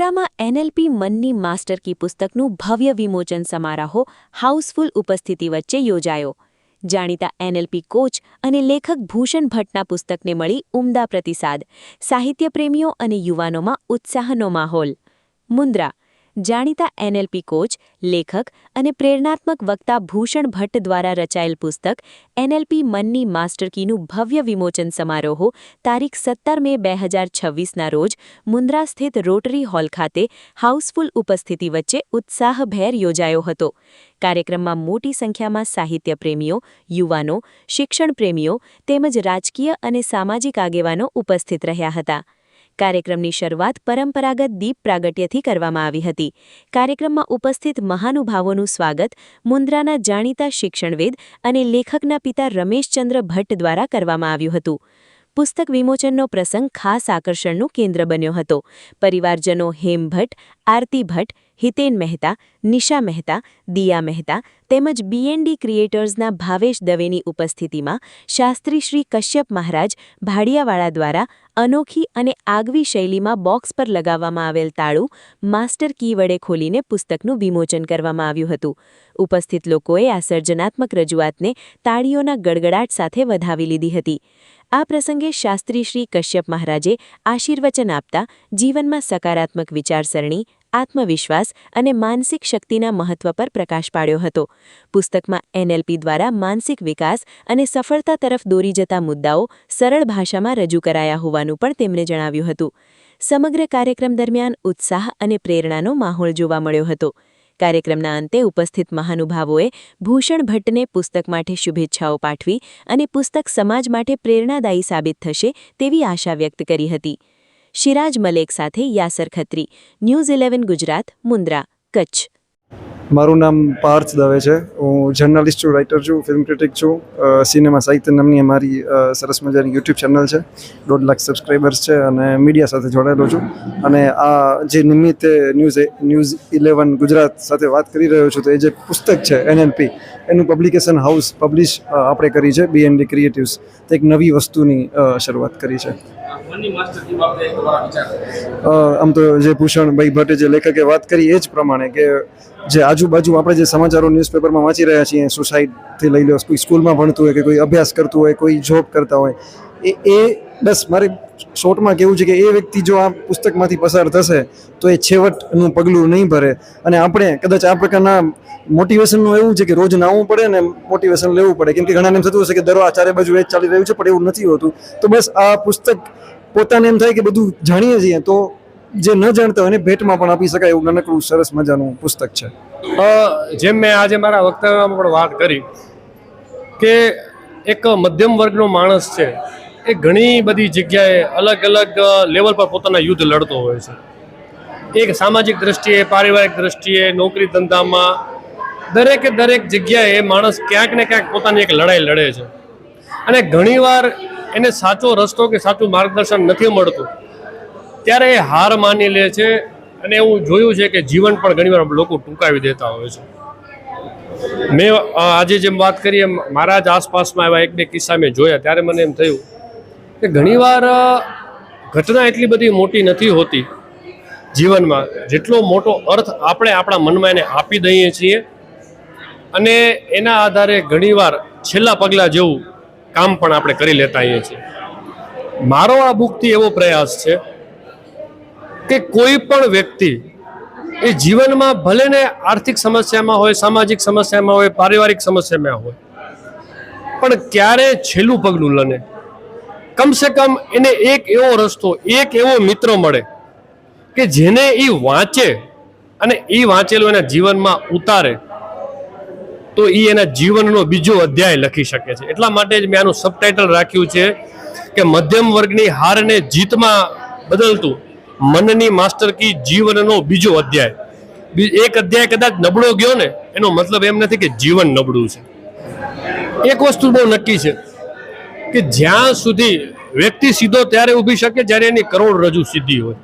મુન્દ્રામાં NLP મનની master કી પુસ્તકનું ભવ્ય વિમોચન સમારોહ હાઉસફુલ ઉપસ્થિતિ વચ્ચે યોજાયો. જાણીતા એનએલપી કોચ અને લેખક ભૂષણ ભટ્ટના પુસ્તકને મળી ઉમદા પ્રતિસાદ. સાહિત્યપ્રેમીઓ અને યુવાનોમાં ઉત્સાહનો માહોલ. મુન્દ્રા જાણીતા એનએલપી કોચ, લેખક અને પ્રેરણાત્મક વક્તા ભૂષણ ભટ્ટ દ્વારા રચાયેલ પુસ્તક એનએલપી મનની માસ્ટર કીનું ભવ્ય વિમોચન સમારોહ તારીખ 17 મે 2026ના રોજ મુન્દ્રા સ્થિત રોટરી હોલ ખાતે હાઉસફુલ ઉપસ્થિતિ વચ્ચે ઉત્સાહભેર યોજાયો હતો. કાર્યક્રમમાં મોટી સંખ્યામાં સાહિત્યપ્રેમીઓ, યુવાનો, શિક્ષણપ્રેમીઓ તેમજ રાજકીય અને સામાજિક આગેવાનો ઉપસ્થિત રહ્યા હતા. કાર્યક્રમની શરૂઆત પરંપરાગત દીપ પ્રાગટ્યથી કરવામાં આવી હતી. કાર્યક્રમમાં ઉપસ્થિત મહાનુભાવોનું સ્વાગત મુન્દ્રાના જાણીતા શિક્ષણવેદ અને લેખકના પિતા રમેશચંદ્ર ભટ્ટ દ્વારા કરવામાં આવ્યું હતું. પુસ્તક વિમોચનનો પ્રસંગ ખાસ આકર્ષણનું કેન્દ્ર બન્યો હતો. પરિવારજનો હેમ ભટ્ટ, આરતી ભટ્ટ, હિતેન મહેતા, નિશા મહેતા, દિયા મહેતા તેમજ બીએનડી ક્રિએટર્સના ભાવેશ દવેની ઉપસ્થિતિમાં શાસ્ત્રી શ્રી કશ્યપ મહારાજ ભાડિયાવાળા દ્વારા અનોખી અને આગવી શૈલીમાં બોક્સ પર લગાવવામાં આવેલ તાળું માસ્ટર કી વડે ખોલીને પુસ્તકનું વિમોચન કરવામાં આવ્યું હતું. ઉપસ્થિત લોકોએ આ સર્જનાત્મક રજૂઆતને તાળીઓના ગડગડાટ સાથે વધાવી લીધી હતી. આ પ્રસંગે શાસ્ત્રી શ્રી કશ્યપ મહારાજે આશીર્વચન આપતા જીવનમાં સકારાત્મક વિચારસરણી, આત્મવિશ્વાસ અને માનસિક શક્તિના મહત્વ પર પ્રકાશ પાડ્યો હતો. પુસ્તકમાં એનએલપી દ્વારા માનસિક વિકાસ અને સફળતા તરફ દોરી જતા મુદ્દાઓ સરળ ભાષામાં રજૂ કરાયા હોવાનું પણ તેમણે જણાવ્યું હતું. સમગ્ર કાર્યક્રમ દરમિયાન ઉત્સાહ અને પ્રેરણાનો માહોલ જોવા મળ્યો હતો. કાર્યક્રમના અંતે ઉપસ્થિત મહાનુભાવોએ ભૂષણ ભટ્ટને પુસ્તક માટે શુભેચ્છાઓ પાઠવી અને પુસ્તક સમાજ માટે પ્રેરણાદાયી સાબિત થશે તેવી આશા વ્યક્ત કરી હતી. શિરાજ મલેક સાથે યાસર ખત્રી, ન્યૂઝ 11 ગુજરાત, મુન્દ્રા, કચ્છ. મારું નામ પાર્થ દવે છે. હું જર્નલિસ્ટ છું, રાઇટર છું, ફિલ્મ ક્રિટિક છું. સિનેમા સાહિત્ય નામની અમારી સરસ મજાની યુટ્યુબ ચેનલ છે. 1.5 લાખ સબસ્ક્રાઈબર્સ છે અને મીડિયા સાથે જોડાયેલો છું. અને આ જે નિમિત્તે ન્યૂઝ 11 ગુજરાત સાથે વાત કરી રહ્યો છું, તો એ જે પુસ્તક છે એનએલપી, એનું પબ્લિકેશન હાઉસ પબ્લિશ આપણે કરી છે, બીએનડી ક્રિએટિવ્સ. તો એક નવી વસ્તુની શરૂઆત કરી છે. આમ તો જે ભૂષણભાઈ ભટ્ટે જે લેખકે વાત કરી એ જ પ્રમાણે કે જે આજુબાજુ આપણે જે સમાચારો ન્યૂઝપેપરમાં વાંચી રહ્યા છીએ, સોસાયટીથી લઈ લો, કોઈ સ્કૂલમાં ભણતું હોય કે કોઈ અભ્યાસ કરતું હોય, કોઈ જોબ કરતા હોય, એ બસ મારે શોર્ટમાં કહેવું છે કે એ વ્યક્તિ જો આ પુસ્તકમાંથી પસાર થશે તો એ છેવટનું પગલું નહીં ભરે. અને આપણે કદાચ આ પ્રકારના મોટિવેશનનું એવું છે કે રોજ નાવું પડે ને મોટિવેશન લેવું પડે, કેમ કે ઘણાને એમ થતું હશે કે દરરોજ ચારે બાજુ એ જ ચાલી રહ્યું છે, પણ એવું નથી હોતું. તો બસ આ પુસ્તક પોતાને એમ થાય કે બધું જાણીએ છીએ, તો જે ન જાણતા હોય એને ભેટમાં પણ આપી શકાય એવું નાનકડું સરસ મજાનું પુસ્તક છે. જેમ મેં આજે મારા વક્તવ્યમાં પણ વાત કરી કે એક મધ્યમ વર્ગનો માણસ છે, એ ઘણી બધી જગ્યાએ અલગ અલગ લેવલ પર પોતાના યુદ્ધ લડતો હોય છે. એક સામાજિક દ્રષ્ટિએ, પારિવારિક દ્રષ્ટિએ, નોકરી ધંધામાં, દરેક જગ્યાએ માણસ ક્યાંક ને ક્યાંક પોતાની એક લડાઈ લડે છે. અને ઘણીવાર એને સાચો રસ્તો કે સાચું માર્ગદર્શન નથી મળતું, ત્યારે એ હાર માની લે છે. અને એવું જોયું છે કે જીવન પણ ઘણીવાર લોકો ટૂંકાવી દેતા હોય છે. મેં આજે જેમ વાત કરીએ, મારા જ આસપાસમાં એવા 1-2 કિસ્સા મેં જોયા, ત્યારે મને એમ થયું કે ઘણીવાર ઘટના એટલી બધી મોટી નથી હોતી જીવનમાં, જેટલો મોટો અર્થ આપણે આપણા મનમાં એને આપી દઈએ છીએ. અને એના આધારે ઘણીવાર છેલ્લા પગલાં જેવું કામ પણ આપણે કરી લેતા હોઈએ છીએ. મારો આ બુકથી એવો પ્રયાસ છે કે કોઈ પણ વ્યક્તિ એ જીવનમાં ભલે ને આર્થિક સમસ્યામાં હોય, સામાજિક સમસ્યામાં હોય, પારિવારિક સમસ્યામાં હોય, પણ ક્યારે છેલ્લું પગલું લને, કમસે કમ એને એક એવો રસ્તો, એક એવો મિત્ર મળે કે જેને એ વાંચે અને એ વાંચેલું એના જીવનમાં ઉતારે, તો એ એના જીવનનો બીજો અધ્યાય લખી શકે છે. એટલા માટે જ મેં આનું સબટાઇટલ રાખ્યું છે કે મધ્યમ વર્ગની હારને જીતમાં બદલતું મનની માસ્ટર કી જીવનનો બીજો અધ્યાય. એક અધ્યાય કદાચ નબળો ગયો ને, એનો મતલબ એમ નથી કે જીવન નબળું છે. એક વસ્તુ બહુ નક્કી છે કે જ્યાં સુધી વ્યક્તિ સીધો ત્યારે ઊભી શકે જ્યારે એની કરોડરજ્જુ સીધી હોય.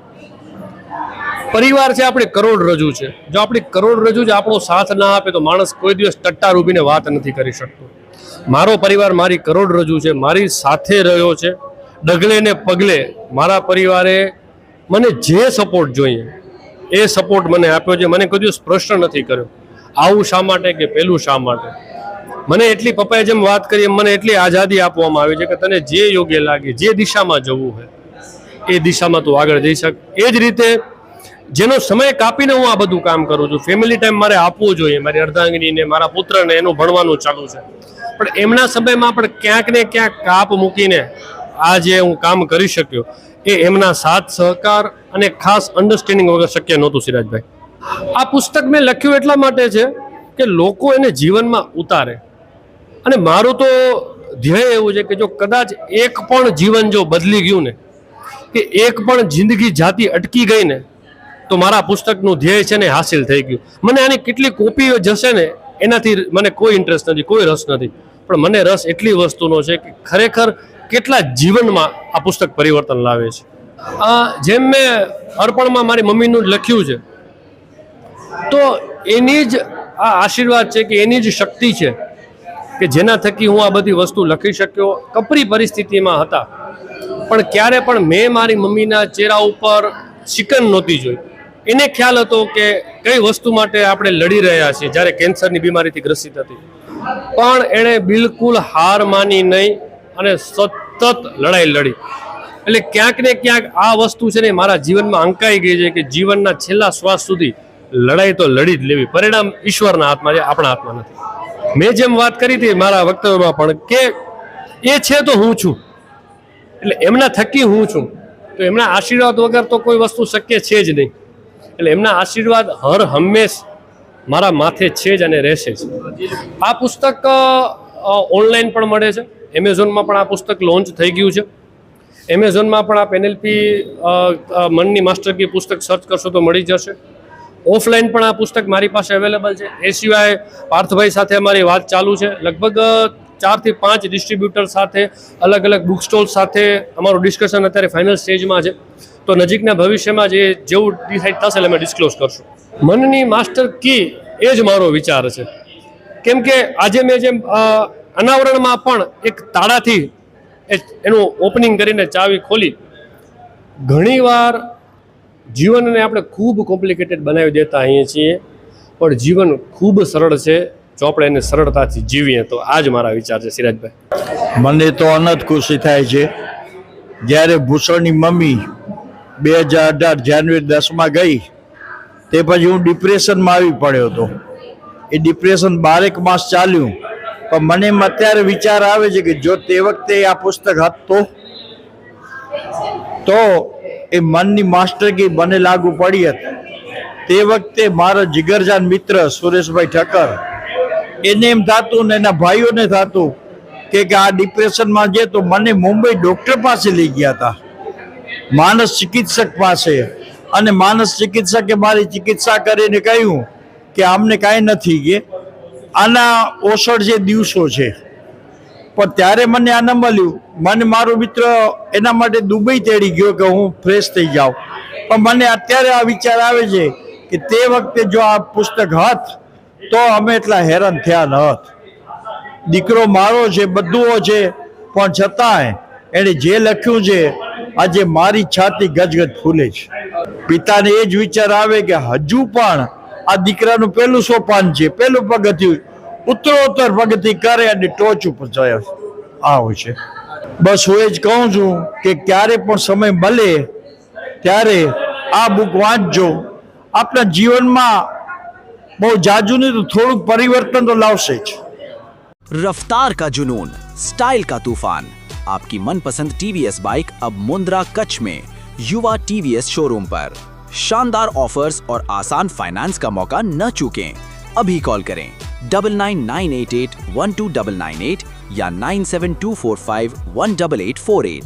પરિવાર છે આપણી કરોડરજ્જુ છે. જો આપણી કરોડરજ્જુ જ આપણો સાથ ના આપે તો માણસ કોઈ દિવસ ટટ્ટાર ઊભીને વાત નથી કરી શકતો. મારો પરિવાર મારી કરોડરજ્જુ છે, મારી સાથે રહ્યો છે ડગલે ને પગલે. મારા પરિવારે મને જે સપોર્ટ જોઈએ એ સપોર્ટ મને આપ્યો છે. મને કોઈ દિવસ પ્રશ્ન નથી કર્યો આવું શા માટે કે પેલું શા માટે. મને એટલી પપ્પાએ જેમ વાત કરી એમ મને એટલી આઝાદી આપવામાં આવી છે કે તને જે યોગ્ય લાગે, જે દિશામાં જવું હોય એ દિશામાં તું આગળ જઈ શક. એ જ રીતે જેનો સમય કાપીને હું આ બધું કામ કરું છું. ફેમિલી ટાઈમ મારે આપવો જોઈએ. મારી અર્ધાંગીનીને, મારા પુત્રને એનું ભણવાનું ચાલુ છે, પણ એમના સમયમાં પણ ક્યાંક ને ક્યાંક કાપ મૂકીને આ જે હું કામ કરી શક્યો એ એમના સાથ સહકાર અને ખાસ અન્ડરસ્ટેન્ડિંગ વગર શક્ય નહોતું. સિરાજભાઈ, આ પુસ્તક મેં લખ્યું એટલા માટે છે કે લોકો એને જીવનમાં ઉતારે. અને મારું તો ધ્યેય એવું છે કે જો કદાચ એક પણ જીવન જો બદલી ગયું ને, કે એક પણ જિંદગી જાતી અટકી ગઈ ને, તો મારા પુસ્તકનું ધ્યેય છે ને હાસિલ થઈ ગયું. મને આની કેટલી કોપીઓ જશે ને એનાથી મને કોઈ ઇન્ટરેસ્ટ નથી, કોઈ રસ નથી. પણ મને રસ એટલી વસ્તુનો છે કે ખરેખર કેટલા જીવનમાં આ પુસ્તક પરિવર્તન લાવે છે. જેમ મેં અર્પણમાં મારી મમ્મીનું જ લખ્યું છે, તો એની જ આ આશીર્વાદ છે કે એની જ શક્તિ છે કે જેના થકી હું આ બધી વસ્તુ લખી શક્યો. કપરી પરિસ્થિતિમાં હતા, પણ ક્યારે પણ મેં મારી મમ્મીના ચહેરા ઉપર શિકન નહોતી જોઈ. એને ખ્યાલ હતો કે કઈ વસ્તુ માટે આપણે લડી રહ્યા છીએ. જ્યારે કેન્સરની બીમારીથી ગ્રસિત હતી, પણ એણે બિલકુલ હાર માની નહીં અને સતત લડાઈ લડી. એટલે ક્યાંક ને ક્યાંક આ વસ્તુ છે ને મારા જીવનમાં અંકાઈ ગઈ છે કે જીવનના છેલ્લા શ્વાસ સુધી લડાઈ તો લડી જ લેવી. પરિણામ ઈશ્વરના હાથમાં છે, આપણા હાથમાં નથી. મેં જેમ વાત કરી હતી મારા વક્તવ્યમાં પણ કે એ છે તો હું છું, એટલે એમના થકી હું છું. તો એમના આશીર્વાદ વગર તો કોઈ વસ્તુ શક્ય છે જ નહીં. એટલે એમના આશીર્વાદ હર હંમેશ મારા માથે છે જ અને રહેશે જ. આ પુસ્તક ઓનલાઈન પણ મળે છે. એમેઝોનમાં પણ આ પુસ્તક લોન્ચ થઈ ગયું છે. એમેઝોનમાં પણ આપ એનએલપી મનની માસ્ટર કી પુસ્તક સર્ચ કરશો તો મળી જશે. ઓફલાઈન પણ આ પુસ્તક મારી પાસે અવેલેબલ છે. એ સિવાય પાર્થભાઈ સાથે અમારી વાત ચાલુ છે. લગભગ 4 થી 5 ડિસ્ટ્રીબ્યુટર સાથે, અલગ અલગ બુક સ્ટોલ સાથે અમારું ડિસ્કશન અત્યારે ફાઇનલ સ્ટેજમાં છે. તો નજીકના ભવિષ્યમાં જે જેવું ડિસાઇડ થશે એટલે અમે ડિસ્ક્લોઝ કરશું. મનની માસ્ટર કી એ જ મારો વિચાર છે. કેમ કે આજે મેં જેમ અનાવરણમાં પણ એક તાળાથી એનું ઓપનિંગ કરીને ચાવી ખોલી. ઘણીવાર જીવનને આપણે ખૂબ કોમ્પ્લિકેટેડ બનાવી દેતા હોઈએ છીએ, પણ જીવન ખૂબ સરળ છે જો આપણે એને સરળતાથી જીવીએ. તો આ જ મારા વિચાર છે. સિરાજભાઈ, મને તો અનંત ખુશી થાય છે જ્યારે ભૂષણની મમ્મી 2018 જાન્યુઆરી 10 ગઈ તે પછી હું ડિપ્રેશનમાં આવી પડ્યો હતો. એ ડિપ્રેશન 12 માસ ચાલ્યું, પણ મને એમ અત્યારે વિચાર આવે છે કે જો તે વખતે આ પુસ્તક હતું તો એ મનની માસ્ટર કી મને લાગુ પડી હતી. તે વખતે મારો જીગરજાન મિત્ર સુરેશભાઈ ઠક્કર, એને એમ થતું ને એના ભાઈઓને થતું કે આ ડિપ્રેશનમાં જે તો મને મુંબઈ ડૉક્ટર પાસે લઈ ગયા હતા, માનસ ચિકિત્સક પાસે. અને માનસ ચિકિત્સકે મારી ચિકિત્સા કરીને કહ્યું કે આમને કાંઈ નથી, કે આના ઓસડ જે દિવસો છે. પણ ત્યારે મને આ ન મળ્યું. મને મારો મિત્ર એના માટે દુબઈ તેડી ગયો કે હું ફ્રેશ થઈ જાઉં. પણ મને અત્યારે આ વિચાર આવે છે કે તે વખતે જો આ પુસ્તક હોત તો અમે એટલા હેરાન થયા ન હોત. દીકરો મારો છે, બધું છે, પણ છતાંય એણે જે લખ્યું છે આજે મારી છાતી ગજગજ ફૂલે છે. પિતાને એ જ વિચાર આવે કે હજુ પણ આ દીકરાનું પહેલું સોપાન છે, પહેલું પગથિયું, ઉત્તરોત્તર પ્રગતિ કરે અને ટોચ ઉપર જાય. આવું છે. બસ હું એ જ કહું છું કે ક્યારે પણ સમય મળે ત્યારે આ બુક વાંચજો. આપણા જીવનમાં બહુ જાજુ નહીં તો થોડુંક પરિવર્તન તો લાવશે જ. रफ्तार का जुनून, स्टाइल का तूफान. आपकी मनपसंद टीवीएस बाइक अब मुंद्रा कच्छ में युवा टीवीएस शोरूम पर. शानदार ऑफर्स और आसान फाइनेंस का मौका न चूकें. अभी कॉल करें 9998812998 या 9724518848.